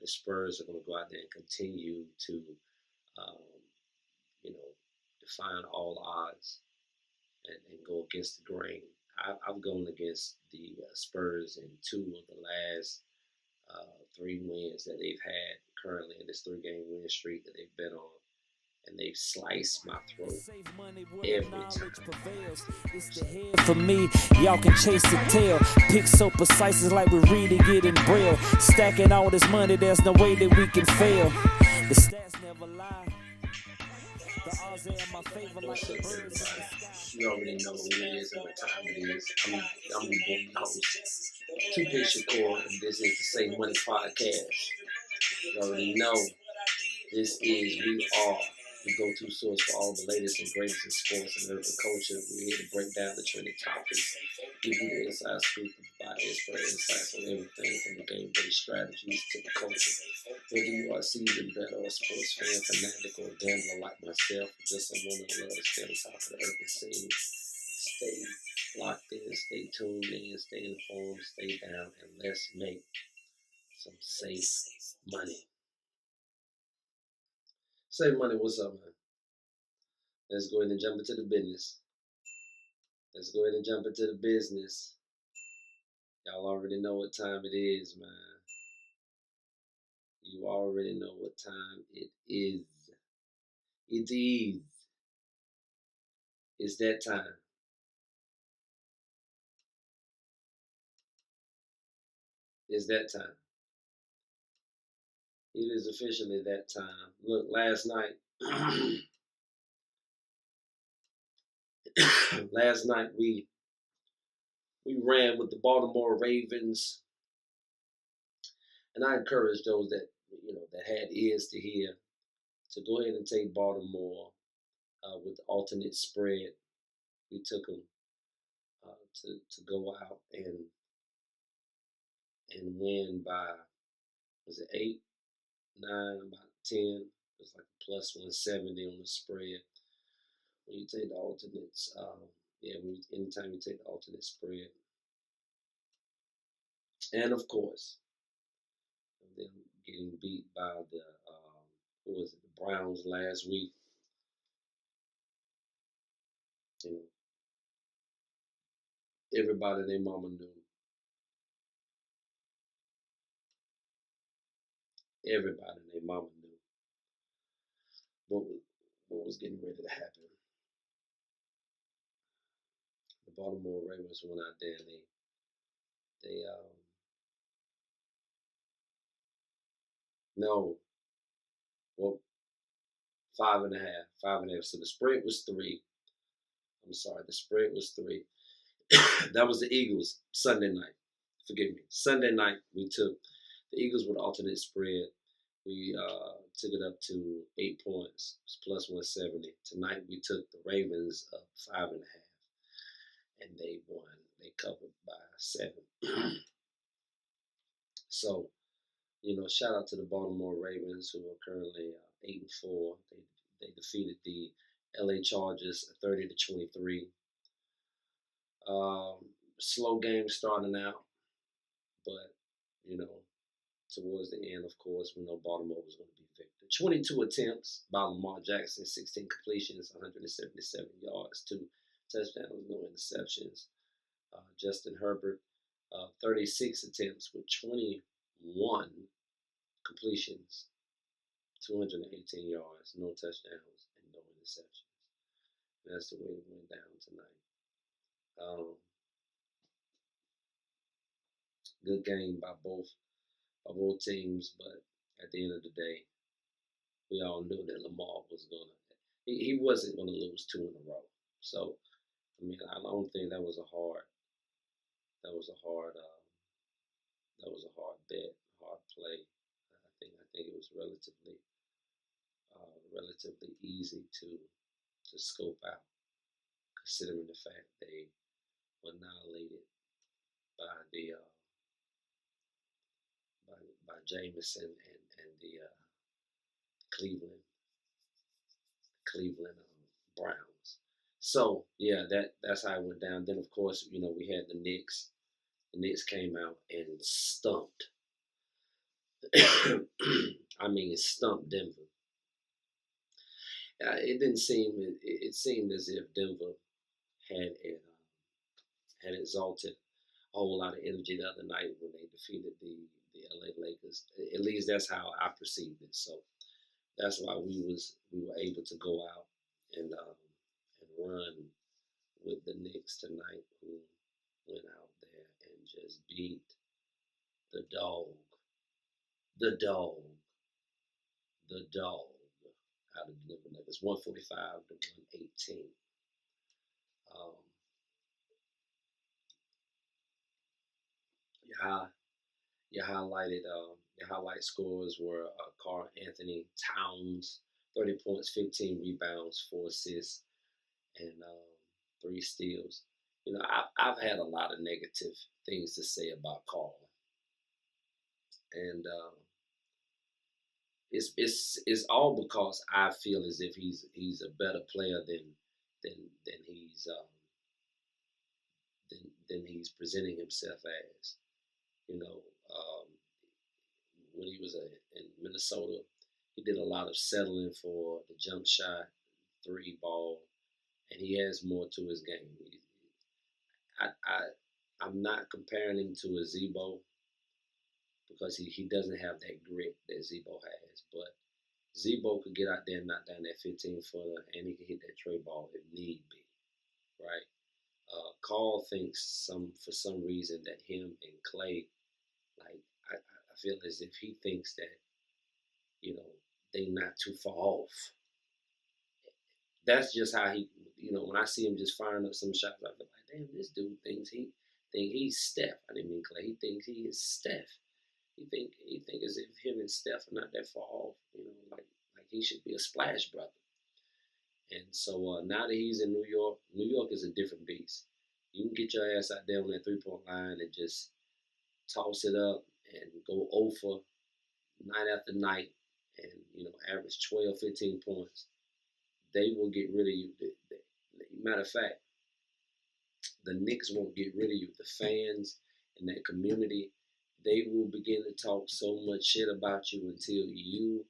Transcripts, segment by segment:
the Spurs are going to go out there and continue to, um, define all odds and go against the grain. I've gone against the Spurs in two of the last three wins that they've had currently in this three-game win streak that they've been on. And they've sliced my throat every time. It's the head for me, y'all can chase the tail. Pick so precise, it's like we're reading it in braille. Stacking all this money, there's no way that we can fail. The stats never lie. The odds are in my favor like the birds in the sky. You already know who it is and what time it is. I'm the boy host, 2K Shakur, and this is the Save Money Podcast. You already know this is We Are the go-to source for all the latest and greatest in sports and urban culture. We're here to break down the trending topics, give you the inside scoop, and provide expert insights on everything from the game-based strategies to the culture. Whether you are a seasoned vet or a sports fan, fanatic, or a gambler like myself, or just someone that loves to stay on top of the urban scene, stay locked in, stay tuned in, stay informed, stay down, and let's make some safe money. Save money, what's up, man? Let's go ahead and jump into the business. Y'all already know what time it is, man. You already know what time it is. It is. It's that time. It's that time. It is officially that time. Look, last night, we ran with the Baltimore Ravens, and I encourage those that that had ears to hear to go ahead and take Baltimore with the alternate spread. We took them to go out and win by, was it 8, 9, about 10? It was like plus 170 on the spread. When you take the alternates, anytime you take the alternate spread. And of course, them getting beat by the the Browns last week. Everybody their mama knew. Everybody their mama knew what was getting ready to happen. The Baltimore Ravens went out there and they no, well, 5.5. So the spread was 3. I'm sorry, the spread was 3. That was the Eagles Sunday night. Forgive me. Sunday night we took the Eagles with alternate spread. We took it up to 8 points. It was plus 170. Tonight we took the Ravens up 5.5, and they won. They covered by 7. So, shout out to the Baltimore Ravens, who are currently 8-4. They defeated the LA Chargers 30-23. Slow game starting out, but towards the end, of course, we know Baltimore was going to be victor. 22 attempts by Lamar Jackson, 16 completions, 177 yards, 2 touchdowns, no interceptions. Justin Herbert, 36 attempts with 21 completions, 218 yards, no touchdowns, and no interceptions. And that's the way it went down tonight. Good game by both teams, but at the end of the day, we all knew that Lamar was he wasn't gonna lose 2 in a row. So, I don't think that was a hard bet, hard play. I think it was relatively easy to scope out, considering the fact they were annihilated by the by Jameson and the Cleveland Browns. So yeah, that's how it went down. Then of course, we had the Knicks. The Knicks came out and stumped I mean, stumped Denver. It didn't seem. It seemed as if Denver had had exalted a whole lot of energy the other night when they defeated the LA Lakers. At least that's how I perceived it. So that's why we were able to go out and run with the Knicks tonight, who went out there and just beat the dog, the dog, the dog out of the Denver Nuggets, 145 to 118. Um, your, your highlight scores were Karl Anthony Towns, 30 points, 15 rebounds, 4 assists, and 3 steals. You know, I've had a lot of negative things to say about Karl, and it's all because I feel as if he's a better player than he's than he's presenting himself as. You know, when he was in Minnesota, he did a lot of settling for the jump shot, three ball, and he has more to his game. I'm not comparing him to a Zebo because he doesn't have that grit that Zebo has, but Zebo could get out there and knock down that 15-footer, and he can hit that tray ball if need be, right? Karl thinks for some reason that him and Clay, like I feel as if he thinks that they not too far off. That's just how he, when I see him just firing up some shots, I feel like, damn, this dude thinks he's Steph. I didn't mean Clay. He thinks he is Steph. He think as if him and Steph are not that far off. Like he should be a splash brother. And so now that he's in New York is a different beast. You can get your ass out there on that 3-point line and just toss it up and go over night after night and, average 12, 15 points. They will get rid of you. Matter of fact, the Knicks won't get rid of you. The fans and that community, they will begin to talk so much shit about you until you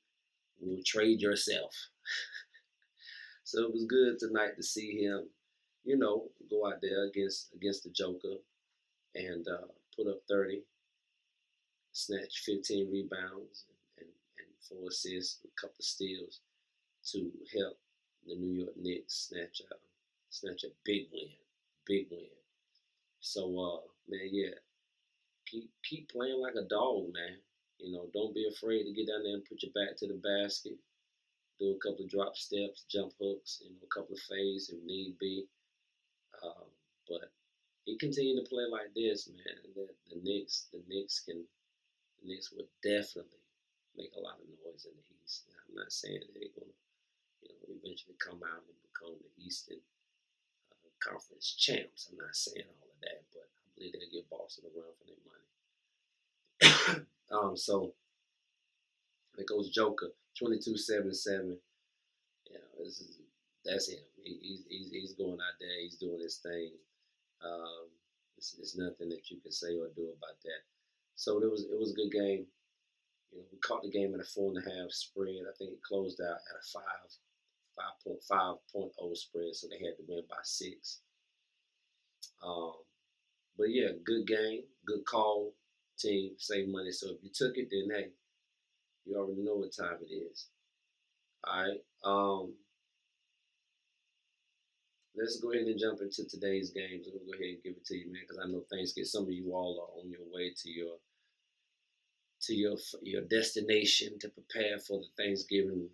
will trade yourself. So it was good tonight to see him, go out there against the Joker and put up 30, snatch 15 rebounds and 4 assists, a couple of steals to help the New York Knicks snatch a big win. So man, yeah, keep playing like a dog, man. Don't be afraid to get down there and put your back to the basket. Do a couple of drop steps, jump hooks, a couple of fades if need be. But he continued to play like this, man. The Knicks will definitely make a lot of noise in the East. Now, I'm not saying that they're gonna, eventually come out and become the Eastern Conference champs. I'm not saying all of that, but I believe they'll give Boston a run for their money. So there goes Joker, 22-7-7. That's him. He's going out there. He's doing his thing. There's nothing that you can say or do about that. So it was a good game. We caught the game at a 4.5 spread. I think it closed out at a 5.0 spread, so they had to win by 6. But yeah, good game, good call. Team save money. So if you took it, then hey, you already know what time it is. All right. Let's go ahead and jump into today's games. I'm gonna go ahead and give it to you, man, because I know some of you all are on your way to your destination to prepare for the Thanksgiving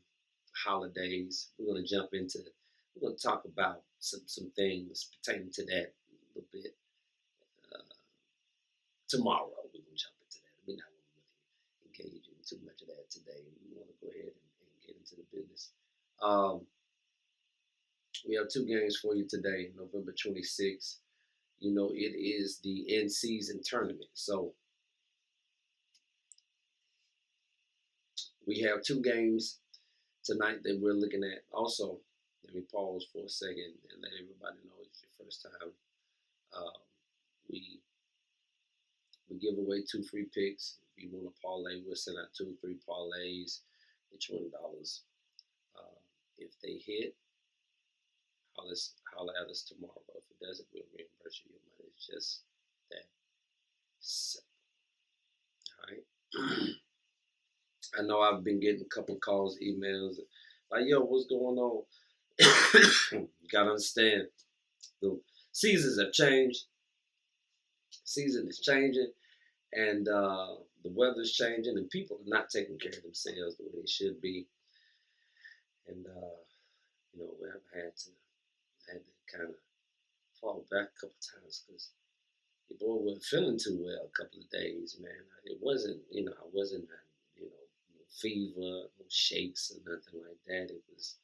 holidays. We're gonna talk about some things pertaining to that a little bit tomorrow. We're gonna jump into that. We're not gonna really engage in too much of that today. We want to go ahead and get into the business. We have 2 games for you today, November 26th. It is the in-season tournament. So we have 2 games tonight that we're looking at. Also, let me pause for a second and let everybody know it's your first time. We give away 2 free picks. If you want a parlay, we'll send out 2 or 3 parlays for $20. If they hit, holler at us tomorrow. If it doesn't, we'll reimburse you your money. It's just that simple. All right. I know I've been getting a couple calls, emails, like, yo, what's going on? You gotta understand, the seasons have changed. Season is changing, and the weather's changing, and people are not taking care of themselves the way they should be. And we have had to kind of fall back a couple times because your boy wasn't feeling too well a couple of days, man. It wasn't, I wasn't, no fever, no shakes or nothing like that. It was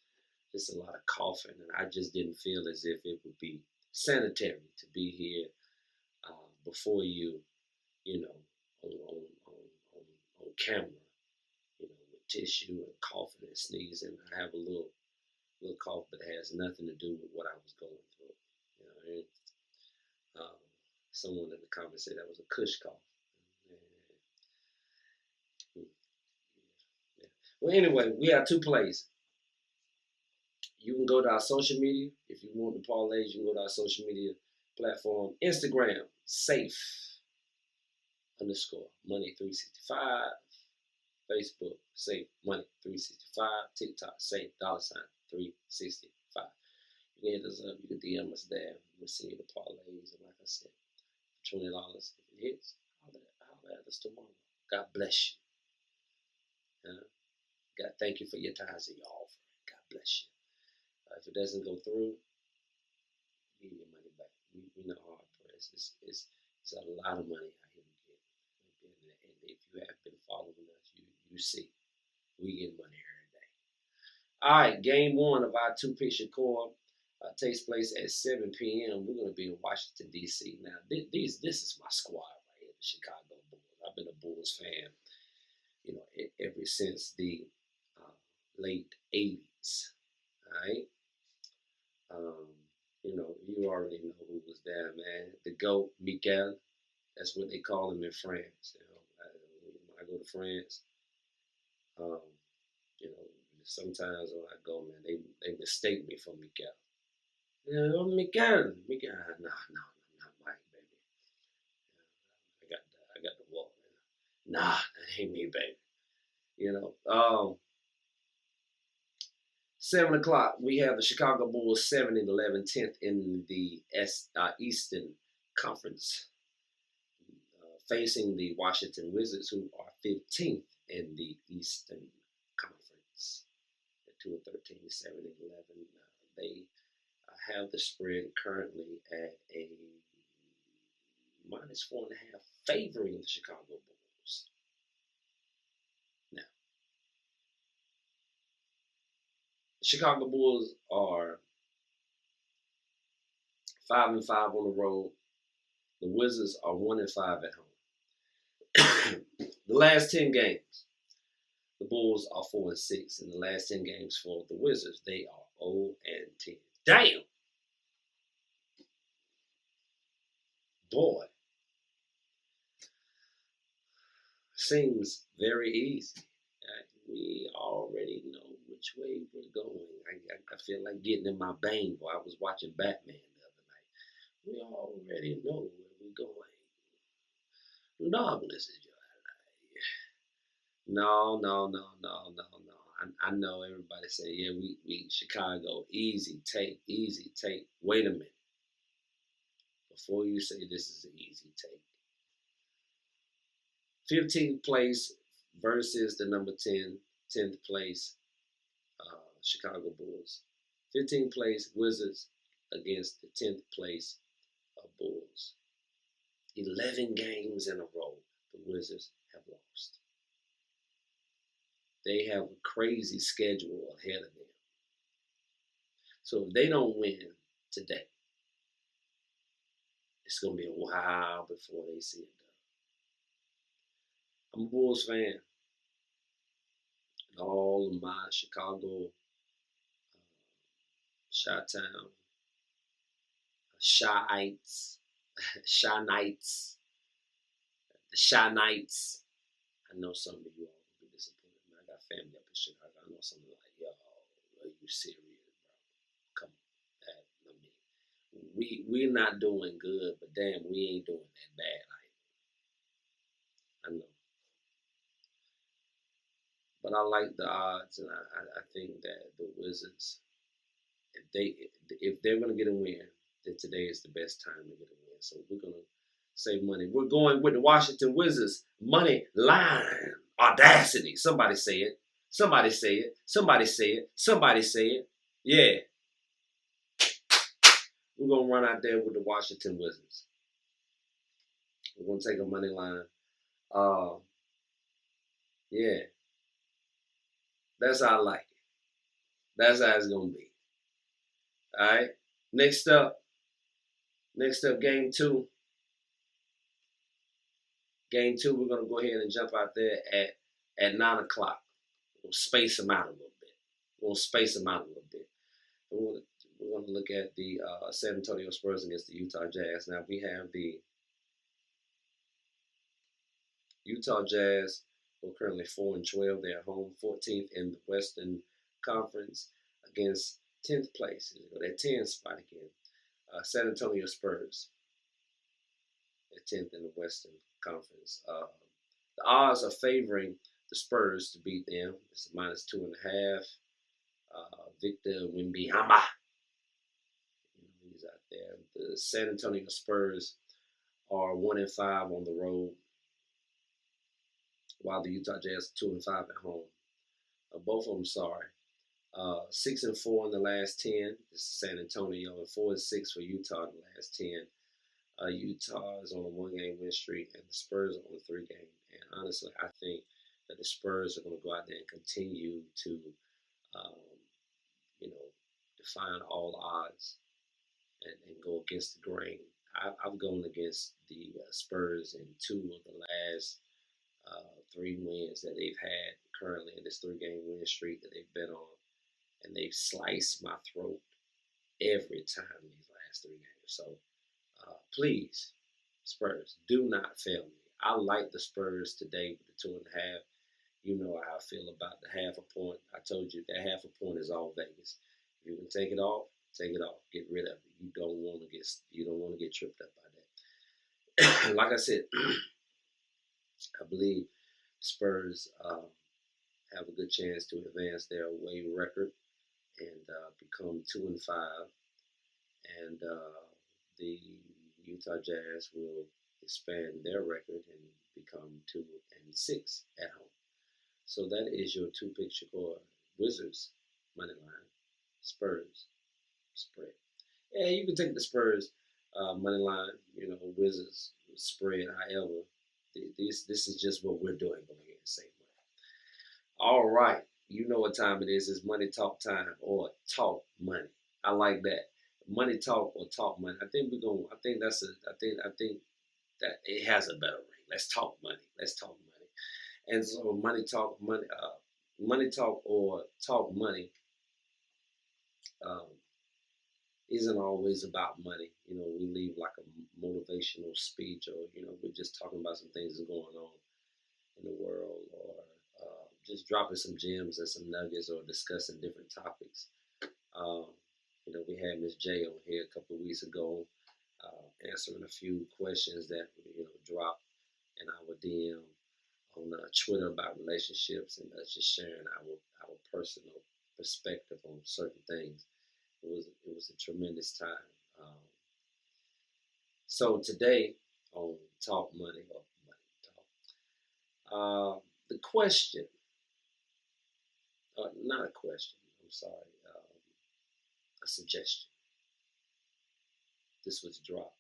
just a lot of coughing, and I just didn't feel as if it would be sanitary to be here before you, on camera, with tissue and coughing and sneezing. I have a little cough, but it has nothing to do with what I was going through. Someone in the comments said that was a cush cough. Yeah. Well, anyway, we have 2 plays. You can go to our social media. If you want the parlays, you can go to our social media platform. Instagram, safe_money365. Facebook, safe money365. TikTok, safe $365. You can hit us up. You can DM us there. We'll send you the parlays. And like I said, $20 if it hits, holler at us tomorrow. God bless you. God, thank you for your tithes and your offering. God bless you. If it doesn't go through, give your money back. We know hard press. It's a lot of money out here to get. And if you have been following us, you see we get money every day. All right, game 1 of our 2-picture core takes place at 7 p.m. We're going to be in Washington, D.C. Now, this is my squad right here, the Chicago Bulls. I've been a Bulls fan, ever since the late 80s. All right. You already know who was there, man. The GOAT, Miguel. That's what they call him in France. When I go to France, sometimes when I go, man, they mistake me for Miguel. Miguel. No, not Mike, baby. I got the wall. Nah, that ain't me, baby. 7 o'clock, we have the Chicago Bulls 7-11, 10th in the Eastern Conference, facing the Washington Wizards, who are 15th in the Eastern Conference. At 2-13, 7-11. They have the spread currently at a -4.5, favoring the Chicago Bulls. Now, the Chicago Bulls are 5-5 on the road. The Wizards are 1-5 at home. The last 10 games, the Bulls are 4-6. In the last 10 games for the Wizards, they are 0-10. Damn! Boy. Seems very easy. We already know which way we're going. I feel like getting in my Bane, boy. I was watching Batman the other night. We already know where we're going. Regardless of your life. No. I know everybody say, yeah, we Chicago, easy take. Wait a minute. Before you say this is an easy take. 15th place versus the number 10th place Chicago Bulls. 15th place Wizards against the 10th place Bulls. 11 games in a row the Wizards have lost. They have a crazy schedule ahead of them. So if they don't win today, it's going to be a while before they see it done. I'm a Bulls fan. And all of my Chicago, Chi-Town, Chi-ites, Chi-nites, the Chi-nites, know some of you all will be disappointed. Man, I got family up in Chicago. I know some of them like, yo, are you serious, bro? Come on. We're not doing good, but damn, we ain't doing that bad. I know. But I like the odds, and I think that the Wizards, if they're gonna get a win, then today is the best time to get a win. So we're gonna save money. We're going with the Washington Wizards money line. Audacity. Somebody say it. Somebody say it. Somebody say it. Somebody say it. Yeah. We're gonna run out there with the Washington Wizards. We're gonna take a money line. Yeah. That's how I like it. That's how it's gonna be. All right. Next up, game two. Game two, we're gonna go ahead and jump out there at 9 o'clock. We'll space them out a little bit. We're gonna look at the San Antonio Spurs against the Utah Jazz. Now we have the Utah Jazz. We're currently 4-12. They're home, 14th in the Western Conference against 10th place. They're 10th spot again. San Antonio Spurs. They're 10th in the Western Conference. The odds are favoring the Spurs to beat them. It's -2.5. Victor Wembanyama. He's out there. The San Antonio Spurs are 1-5 on the road, while the Utah Jazz 2-5 at home. Both of them, 6-4 in the last 10. This is San Antonio, and 4-6 for Utah in the last 10. Utah is on a 1-game win streak, and the Spurs are on a 3-game. And honestly, I think that the Spurs are going to go out there and continue to, define all odds and go against the grain. I've gone against the Spurs in 2 of the last 3 wins that they've had currently in this 3-game win streak that they've been on, and they've sliced my throat every time in these last 3 games. So please, Spurs, do not fail me. I like the Spurs today with the 2.5. You know how I feel about the half a point. I told you that half a point is all Vegas. If you can take it off, take it off. Get rid of it. You don't want to get tripped up by that. Like I said, I believe Spurs have a good chance to advance their away record and become 2-5, and the Utah Jazz will expand their record and become 2-6 at home. So that is your 2-pick score: Wizards money line, Spurs spread. Yeah, you can take the Spurs money line, Wizards spread. However, this is just what we're doing. Go ahead and say money. All right, you know what time it is. It's money talk time, or talk money. I like that. Money talk or talk money. I think that it has a better ring. Let's talk money. And so money talk or talk money isn't always about money. We leave like a motivational speech, or we're just talking about some things that's going on in the world, or just dropping some gems and some nuggets, or discussing different topics. We had Miss J on here a couple of weeks ago, answering a few questions that dropped in our DM on Twitter about relationships, and us just sharing our personal perspective on certain things. It was a tremendous time. So today on Talk Money, or Money Talk, the question, not a question, I'm sorry, a suggestion. This was dropped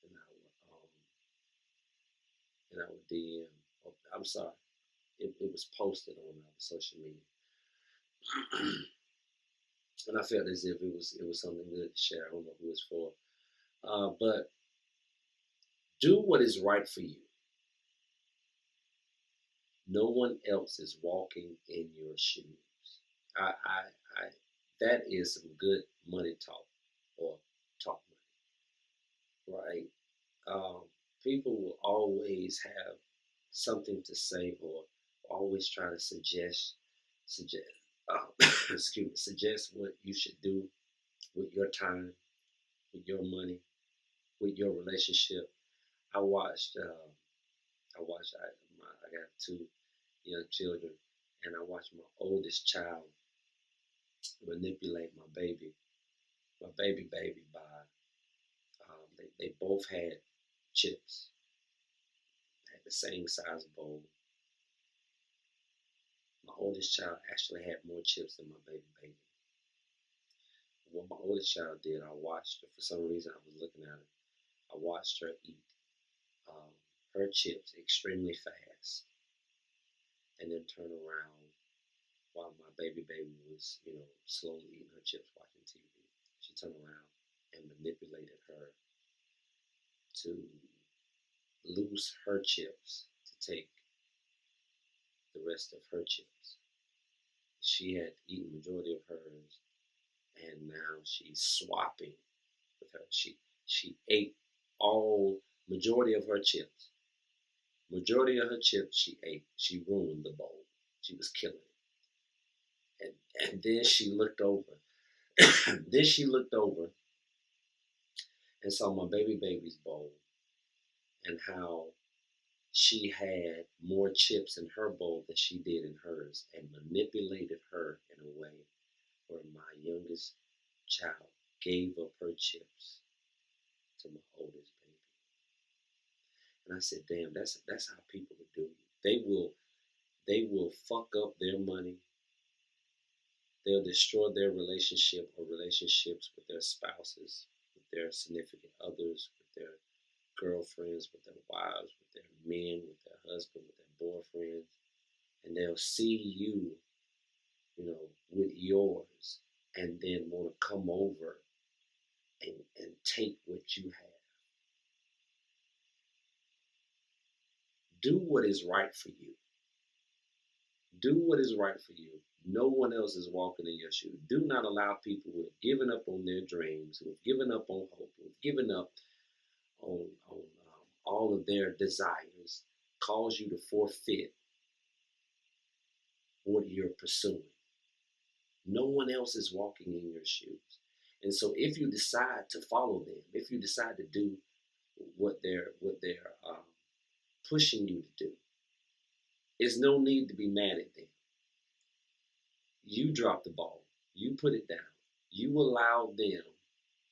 in our DM. Oh, I'm sorry, it was posted on our social media. And I felt as if it was something good to share. I don't know who it's for. But do what is right for you. No one else is walking in your shoes. That is some good money talk, or talk money, right? People will always have something to say or always try to suggest excuse me, suggest what you should do with your time, with your money, with your relationship. I watched. I got two young children, and I watched my oldest child manipulate my baby by. They both had chips, had the same size bowl. My oldest child actually had more chips than my baby. What my oldest child did, I watched her. For some reason, I was looking at her. I watched her eat um, her chips extremely fast, and then turn around while my baby was, slowly eating her chips, watching TV. She turned around and manipulated her to lose her chips to take the rest of her chips. She had eaten majority of hers, and now she's swapping with her. She ate all majority of her chips. Majority of her chips she ate. She ruined the bowl. She was killing it. And then she looked over. Then she looked over and saw my baby's bowl and how she had more chips in her bowl than she did in hers, and manipulated her in a way where my youngest child gave up her chips to my oldest baby. And I said, damn, that's how people will do you. They will fuck up their money. They'll destroy their relationship or relationships with their spouses, with their significant others, with their girlfriends, with their wives, with their men, with their husband, with their boyfriends. And they'll see you, with yours, and then want to come over and take what you have. Do what is right for you. Do what is right for you. No one else is walking in your shoes. Do not allow people who have given up on their dreams, who have given up on hope, who have given up on all of their desires, cause you to forfeit what you're pursuing. No one else is walking in your shoes. And so if you decide to follow them, if you decide to do what they're pushing you to do, there's no need to be mad at them. You drop the ball. You put it down. You allow them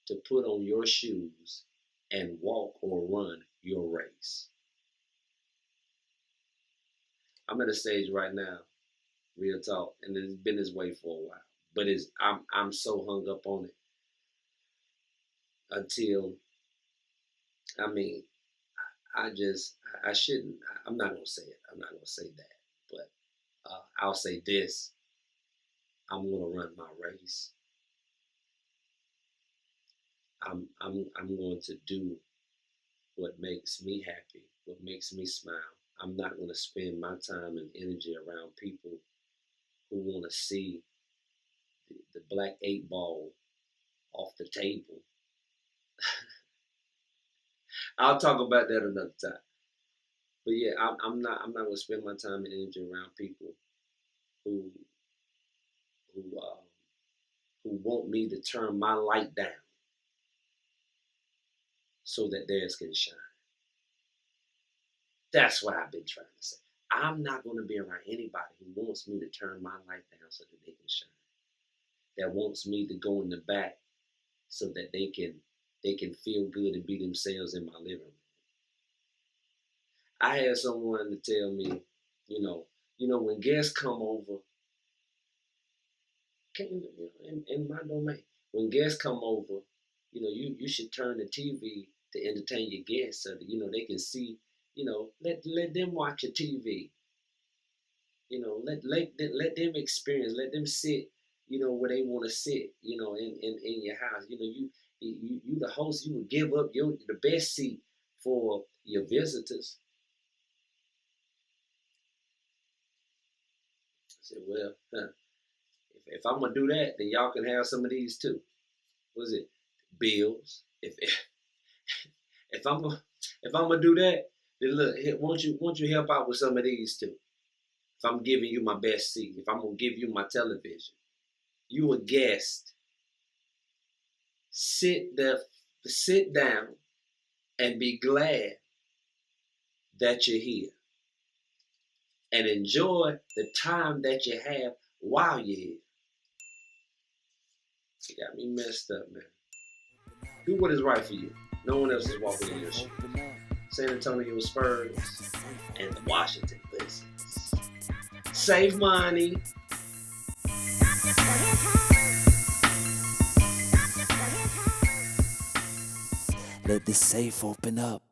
to put on your shoes and walk or run your race. I'm at a stage right now, real talk, and it's been this way for a while. But I'm so hung up on it until, I shouldn't. I'm not gonna say it. I'm not gonna say that. But I'll say this: I'm gonna run my race. I'm going to do what makes me happy, what makes me smile. I'm not going to spend my time and energy around people who want to see the black 8 ball off the table. I'll talk about that another time. But yeah, I'm not going to spend my time and energy around people who want me to turn my light down so that theirs can shine. That's what I've been trying to say. I'm not going to be around anybody who wants me to turn my light down so that they can shine. That wants me to go in the back so that they can feel good and be themselves in my living room. I had someone to tell me, when guests come over, in my domain, when guests come over, you should turn the TV to entertain your guests so that they can see. Let them watch your TV. Let them experience. Let them sit. Where they want to sit. In your house. You the host. You would give up the best seat for your visitors. I said, well, if I'm gonna do that, then y'all can have some of these too. What is it? Bills. If I'm gonna do that, Then look, won't you help out with some of these too? If I'm giving you my best seat, if I'm gonna give you my television, you a guest. Sit down and be glad that you're here. And enjoy the time that you have while you're here. You got me messed up, man. Do what is right for you. No one else is walking in your shoes. San Antonio Spurs and the Washington Wizards. Save money. Let the safe open up.